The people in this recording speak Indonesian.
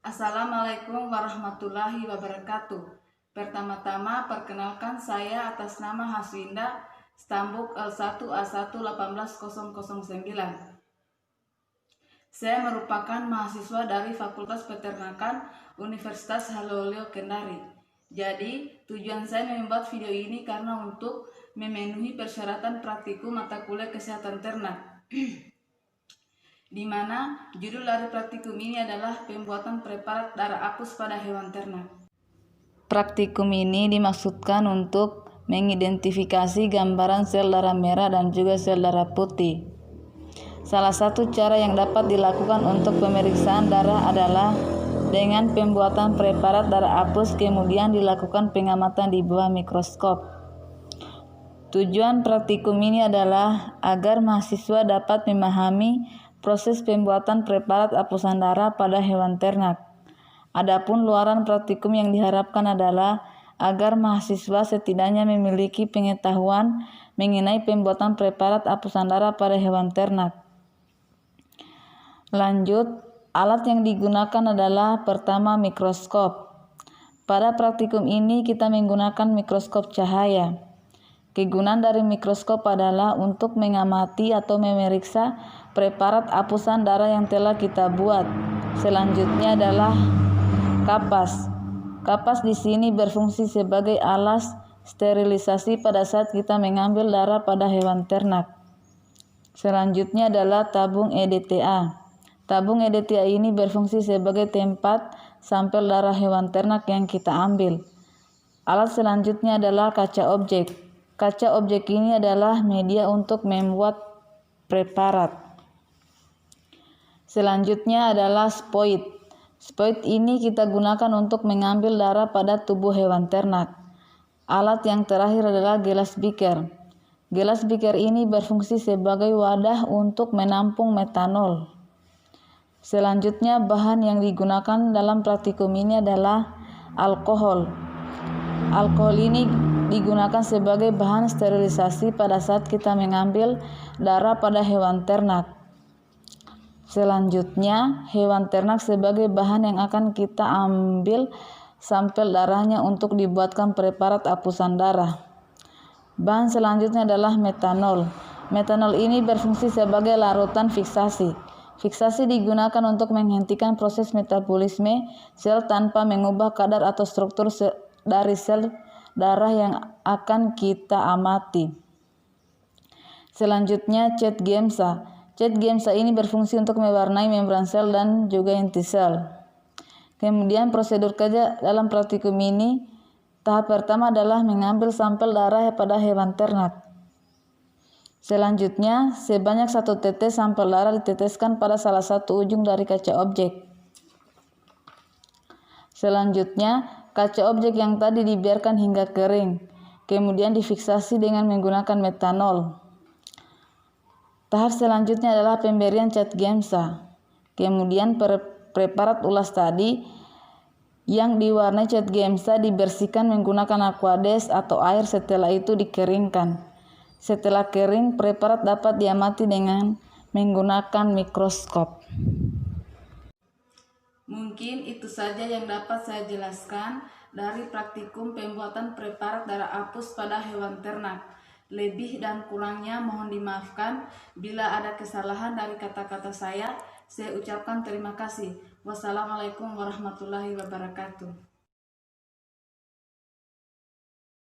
Assalamualaikum warahmatullahi wabarakatuh. Pertama-tama perkenalkan saya atas nama Haswinda, Stambuk L1A1-18009. Saya merupakan mahasiswa dari Fakultas Peternakan Universitas Haloleo Kendari. Jadi, tujuan saya membuat video ini karena untuk memenuhi persyaratan praktikum mata kuliah kesehatan ternak. Di mana judul dari praktikum ini adalah pembuatan preparat darah apus pada hewan ternak. Praktikum ini dimaksudkan untuk mengidentifikasi gambaran sel darah merah dan juga sel darah putih. Salah satu cara yang dapat dilakukan untuk pemeriksaan darah adalah dengan pembuatan preparat darah apus, kemudian dilakukan pengamatan di bawah mikroskop. Tujuan praktikum ini adalah agar mahasiswa dapat memahami proses pembuatan preparat apusan darah pada hewan ternak. Adapun luaran praktikum yang diharapkan adalah agar mahasiswa setidaknya memiliki pengetahuan mengenai pembuatan preparat apusan darah pada hewan ternak. Lanjut, alat yang digunakan adalah pertama mikroskop. Pada praktikum ini kita menggunakan mikroskop cahaya. Kegunaan dari mikroskop adalah untuk mengamati atau memeriksa preparat apusan darah yang telah kita buat. Selanjutnya adalah kapas. Kapas di sini berfungsi sebagai alas sterilisasi pada saat kita mengambil darah pada hewan ternak. Selanjutnya adalah tabung EDTA. Tabung EDTA ini berfungsi sebagai tempat sampel darah hewan ternak yang kita ambil. Alat selanjutnya adalah kaca objek. Kaca objek ini adalah media untuk membuat preparat. Selanjutnya adalah spoit. Spoit ini kita gunakan untuk mengambil darah pada tubuh hewan ternak. Alat yang terakhir adalah gelas beaker. Gelas beaker ini berfungsi sebagai wadah untuk menampung metanol. Selanjutnya bahan yang digunakan dalam praktikum ini adalah alkohol. Alkohol ini digunakan sebagai bahan sterilisasi pada saat kita mengambil darah pada hewan ternak. Selanjutnya, hewan ternak sebagai bahan yang akan kita ambil sampel darahnya untuk dibuatkan preparat apusan darah. Bahan selanjutnya adalah metanol. Metanol ini berfungsi sebagai larutan fiksasi. Fiksasi digunakan untuk menghentikan proses metabolisme sel tanpa mengubah kadar atau struktur dari sel darah yang akan kita amati. Selanjutnya cat Giemsa. Cat Giemsa ini berfungsi untuk mewarnai membran sel dan juga inti sel. Kemudian prosedur kerja dalam praktikum ini, tahap pertama adalah mengambil sampel darah pada hewan ternak. Selanjutnya, sebanyak 1 tetes sampel darah diteteskan pada salah satu ujung dari kaca objek. Selanjutnya, kaca objek yang tadi dibiarkan hingga kering, kemudian difiksasi dengan menggunakan metanol. Tahap selanjutnya adalah pemberian cat Giemsa. Kemudian preparat ulas tadi yang diwarnai cat Giemsa dibersihkan menggunakan aquades atau air, setelah itu dikeringkan. Setelah kering, preparat dapat diamati dengan menggunakan mikroskop. Mungkin itu saja yang dapat saya jelaskan dari praktikum pembuatan preparat darah apus pada hewan ternak. Lebih dan kurangnya mohon dimaafkan. Bila ada kesalahan dari kata-kata saya ucapkan terima kasih. Wassalamualaikum warahmatullahi wabarakatuh.